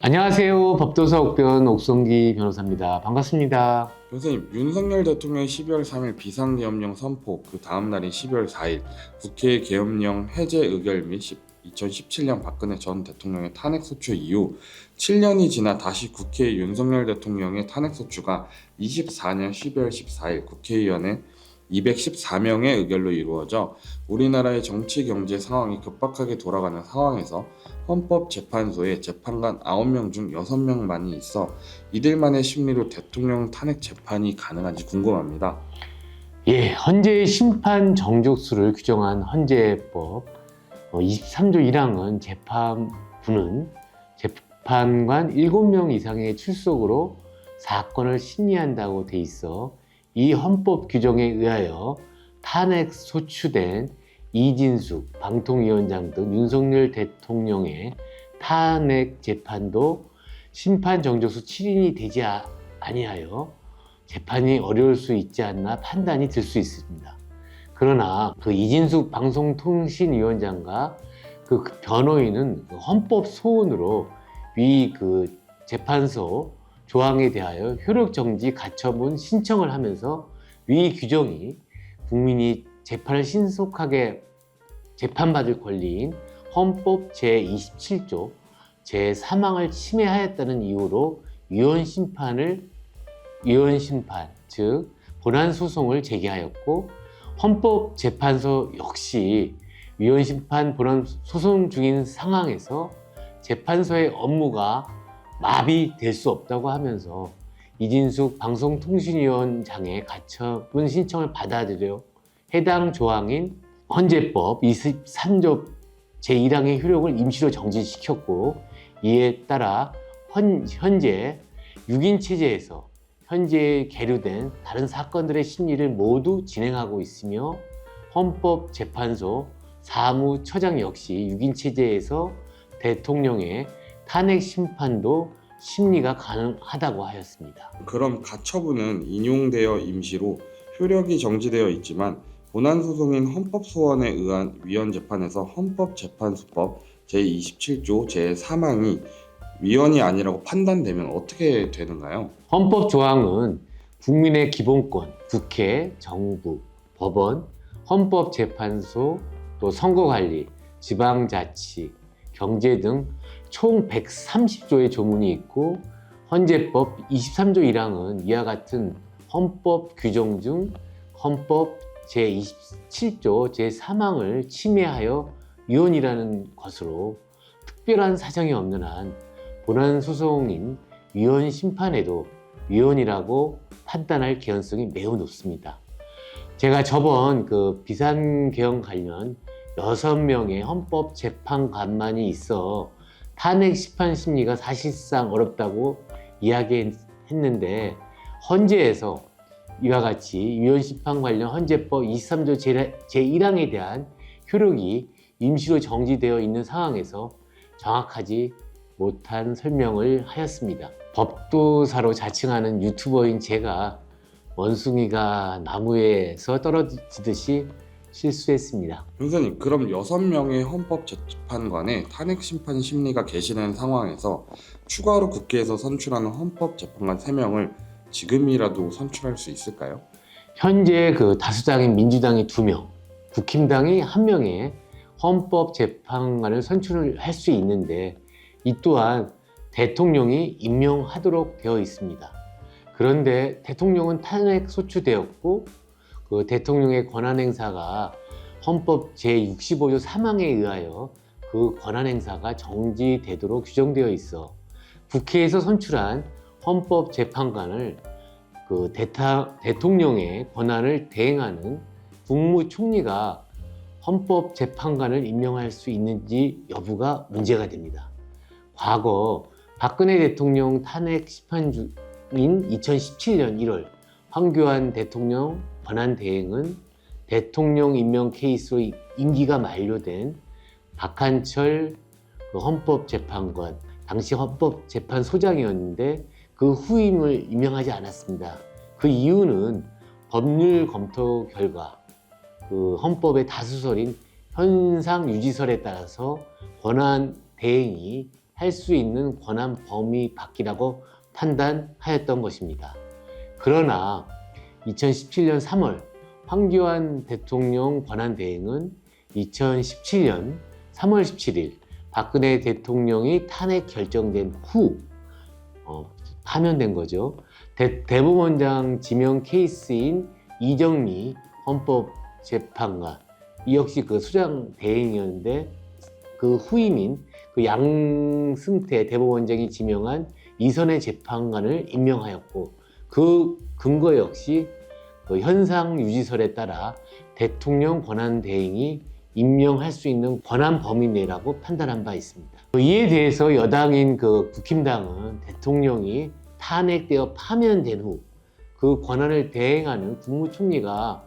안녕하세요. 법도사 옥변 옥성기 변호사입니다. 반갑습니다. 선생님, 윤석열 대통령의 12월 3일 비상계엄령 선포, 그 다음 날인 12월 4일 국회 계엄령 해제 의결 및 2017년 박근혜 전 대통령의 탄핵소추 이후 7년이 지나 다시 국회에 윤석열 대통령의 탄핵소추가 24년 12월 14일 국회의원의 214명의 의결로 이루어져 우리나라의 정치 경제 상황이 급박하게 돌아가는 상황에서 헌법재판소에 재판관 9명 중 6명만이 있어 이들만의 심리로 대통령 탄핵 재판이 가능한지 궁금합니다. 헌재의 심판 정족수를 규정한 헌재법 23조 1항은 재판부는 재판관 7명 이상의 출석으로 사건을 심리한다고 돼 있어 이 헌법 규정에 의하여 탄핵 소추된 이진숙 방통위원장 등 윤석열 대통령의 탄핵 재판도 심판 정족수 7인이 되지 아니하여 재판이 어려울 수 있지 않나 판단이 들 수 있습니다. 그러나 그 이진숙 방송통신위원장과 그 변호인은 헌법 소원으로 위 그 재판소 조항에 대하여 효력 정지 가처분 신청을 하면서 위 규정이 국민이 재판을 신속하게 재판받을 권리인 헌법 제27조 제3항을 침해하였다는 이유로 위헌심판, 즉 본안소송을 제기하였고 헌법재판소 역시 위헌심판 본안소송 중인 상황에서 재판소의 업무가 마비될 수 없다고 하면서 이진숙 방송통신위원장의 가처분 신청을 받아들여 해당 조항인 헌재법 23조 제1항의 효력을 임시로 정지시켰고, 이에 따라 현재 6인 체제에서 현재에 계류된 다른 사건들의 심리를 모두 진행하고 있으며 헌법재판소 사무처장 역시 6인 체제에서 대통령의 탄핵 심판도 심리가 가능하다고 하였습니다. 그럼 가처분은 인용되어 임시로 효력이 정지되어 있지만 본안소송인 헌법소원에 의한 위헌재판에서 헌법재판소법 제27조 제3항이 위헌이 아니라고 판단되면 어떻게 되는가요? 헌법 조항은 국민의 기본권, 국회, 정부, 법원, 헌법재판소, 또 선거관리, 지방자치, 경제 등 총 130조의 조문이 있고, 헌재법 23조 1항은 이와 같은 헌법 규정 중 헌법 제27조 제3항을 침해하여 위헌이라는 것으로 특별한 사정이 없는 한 본안소송인 위헌심판에도 위헌이라고 판단할 개연성이 매우 높습니다. 제가 저번 그 비상계엄 관련 6명의 헌법재판관만이 있어 탄핵 심판 심리가 사실상 어렵다고 이야기했는데, 헌재에서 이와 같이 위헌심판 관련 헌재법 23조 제1항에 대한 효력이 임시로 정지되어 있는 상황에서 정확하지 못한 설명을 하였습니다. 법도사로 자칭하는 유튜버인 제가 원숭이가 나무에서 떨어지듯이 실수했습니다. 선생님, 그럼 6명의 헌법재판관의 탄핵심판 심리가 계시는 상황에서 추가로 국회에서 선출하는 헌법재판관 3명을 지금이라도 선출할 수 있을까요? 현재 그 다수당인 민주당이 2명, 국힘당이 1명의 헌법재판관을 선출할 수 있는데, 이 또한 대통령이 임명하도록 되어 있습니다. 그런데 대통령은 탄핵 소추되었고, 그 대통령의 권한행사가 헌법 제65조 3항에 의하여 그 권한행사가 정지되도록 규정되어 있어 국회에서 선출한 헌법재판관을 그 대통령의 권한을 대행하는 국무총리가 헌법재판관을 임명할 수 있는지 여부가 문제가 됩니다. 과거 박근혜 대통령 탄핵 심판 중인 2017년 1월 황교안 대통령 권한 대행은 대통령 임명 케이스로 임기가 만료된 박한철 그 헌법재판관, 당시 헌법재판소장이었는데 그 후임을 임명하지 않았습니다. 그 이유는 법률 검토 결과 그 헌법의 다수설인 현상유지설에 따라서 권한 대행이 할 수 있는 권한 범위 밖이라고 판단하였던 것입니다. 그러나 2017년 3월 황교안 대통령 권한대행은 2017년 3월 17일 박근혜 대통령이 탄핵 결정된 후 파면된 거죠. 대법원장 지명 케이스인 이정미 헌법재판관, 이 역시 그 수장 대행이었는데 그 후임인 그 양승태 대법원장이 지명한 이선의 재판관을 임명하였고, 그 근거 역시 그 현상 유지설에 따라 대통령 권한 대행이 임명할 수 있는 권한 범위 내라고 판단한 바 있습니다. 이에 대해서 여당인 그 국힘당은 대통령이 탄핵되어 파면된 후 그 권한을 대행하는 국무총리가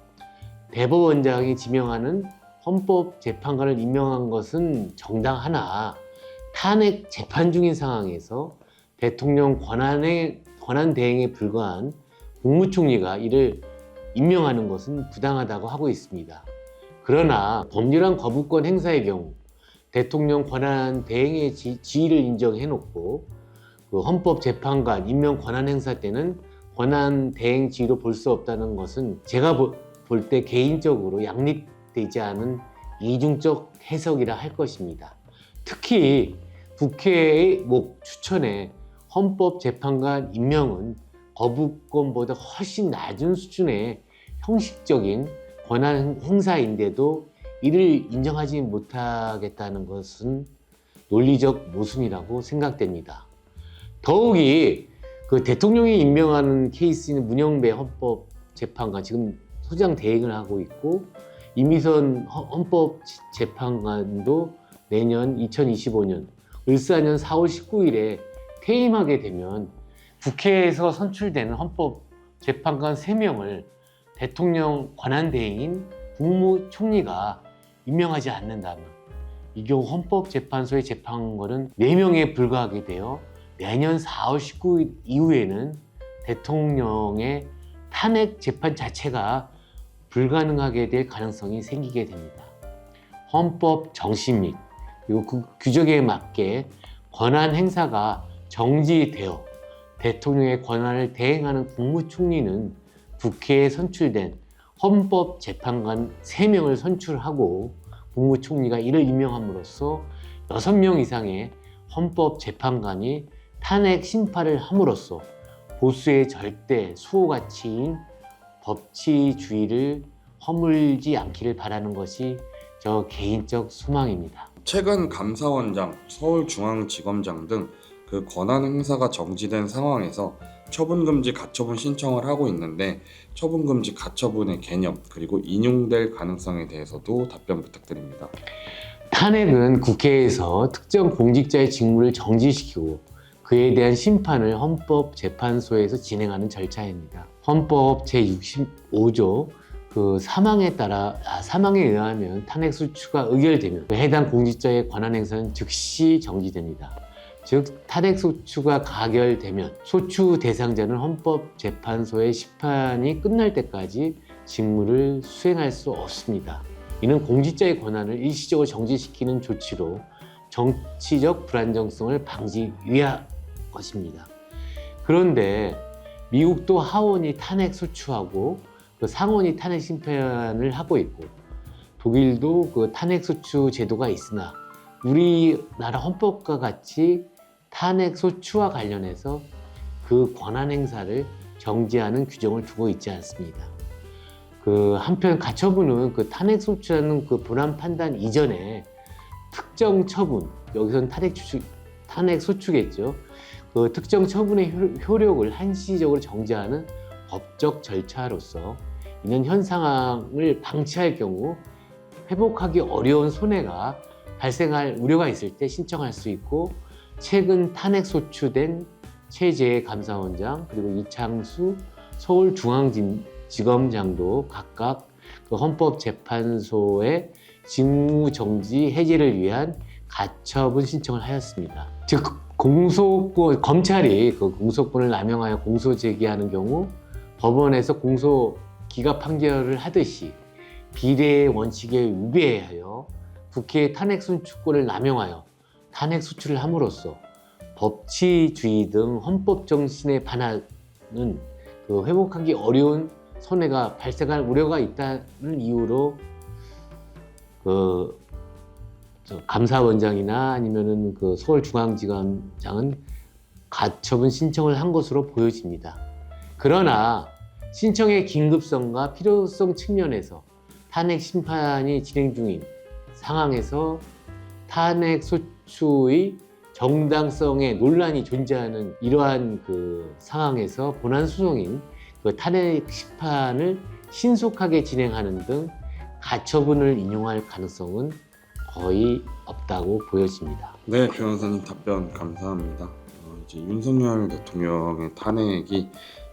대법원장이 지명하는 헌법재판관을 임명한 것은 정당하나 탄핵 재판 중인 상황에서 대통령 권한 대행에 불과한 국무총리가 이를 임명하는 것은 부당하다고 하고 있습니다. 그러나 법률안 거부권 행사의 경우 대통령 권한 대행의 지위를 인정해놓고 그 헌법재판관 임명 권한 행사 때는 권한 대행 지위로 볼 수 없다는 것은 제가 볼 때 개인적으로 양립되지 않은 이중적 해석이라 할 것입니다. 특히 국회의 추천에 헌법재판관 임명은 거부권보다 훨씬 낮은 수준의 형식적인 권한 행사인데도 이를 인정하지 못하겠다는 것은 논리적 모순이라고 생각됩니다. 더욱이 그 대통령이 임명하는 케이스인 문영배 헌법재판관, 지금 소장 대행을 하고 있고, 이미선 헌법재판관도 내년 2025년 을사년 4월 19일에 퇴임하게 되면 국회에서 선출되는 헌법재판관 3명을 대통령 권한대행인 국무총리가 임명하지 않는다면 이 경우 헌법재판소의 재판관은 4명에 불과하게 되어 내년 4월 19일 이후에는 대통령의 탄핵 재판 자체가 불가능하게 될 가능성이 생기게 됩니다. 헌법 정신 및 그리고 그 규정에 맞게 권한 행사가 정지되어 대통령의 권한을 대행하는 국무총리는 국회에 선출된 헌법재판관 3명을 선출하고 국무총리가 이를 임명함으로써 6명 이상의 헌법재판관이 탄핵 심판을 함으로써 보수의 절대 수호가치인 법치주의를 허물지 않기를 바라는 것이 저 개인적 소망입니다. 최근 감사원장, 서울중앙지검장 등 그 권한 행사가 정지된 상황에서 처분금지 가처분 신청을 하고 있는데 처분금지 가처분의 개념 그리고 인용될 가능성에 대해서도 답변 부탁드립니다. 탄핵은 국회에서 특정 공직자의 직무를 정지시키고 그에 대한 심판을 헌법재판소에서 진행하는 절차입니다. 헌법 제65조 그 사망에 의하면 탄핵 소추가 의결되면 해당 공직자의 권한 행사는 즉시 정지됩니다. 즉 탄핵 소추가 가결되면 소추 대상자는 헌법재판소의 심판이 끝날 때까지 직무를 수행할 수 없습니다. 이는 공직자의 권한을 일시적으로 정지시키는 조치로 정치적 불안정성을 방지 위한 것입니다. 그런데 미국도 하원이 탄핵 소추하고 그 상원이 탄핵 심판을 하고 있고 독일도 그 탄핵 소추 제도가 있으나 우리나라 헌법과 같이 탄핵 소추와 관련해서 그 권한 행사를 정지하는 규정을 두고 있지 않습니다. 그 한편 가처분은 그 탄핵 소추라는 그 본안 판단 이전에 특정 처분, 여기서는 탄핵 소추겠죠. 그 특정 처분의 효력을 한시적으로 정지하는 법적 절차로서 이는 현 상황을 방치할 경우 회복하기 어려운 손해가 발생할 우려가 있을 때 신청할 수 있고, 최근 탄핵 소추된 최재해 감사원장 그리고 이창수 서울중앙지검장도 각각 그 헌법재판소의 직무정지 해제를 위한 가처분 신청을 하였습니다. 즉 검찰이 그 공소권을 남용하여 공소 제기하는 경우 법원에서 공소 기각 판결을 하듯이 비례의 원칙에 위배하여 국회의 탄핵 소추권을 남용하여 탄핵 소추를 함으로써 법치주의 등 헌법 정신에 반하는 회복하기 어려운 손해가 발생할 우려가 있다는 이유로 감사원장이나 아니면은 서울중앙지검장은 가처분 신청을 한 것으로 보여집니다. 그러나 신청의 긴급성과 필요성 측면에서 탄핵 심판이 진행 중인 상황에서 탄핵 소추의 정당성에 논란이 존재하는 이러한 상황에서 본안 소송인 탄핵 심판을 신속하게 진행하는 등 가처분을 인용할 가능성은 거의 없다고 보여집니다. 네, 변호사님 답변 감사합니다. 이제 윤석열 대통령의 탄핵이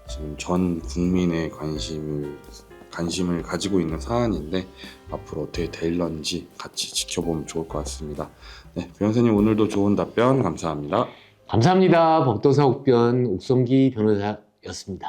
지금 전 국민의 관심을 가지고 있는 사안인데 앞으로 어떻게 될런지 같이 지켜보면 좋을 것 같습니다. 네, 변호사님 오늘도 좋은 답변 감사합니다. 감사합니다. 법도사 옥변 옥성기 변호사였습니다.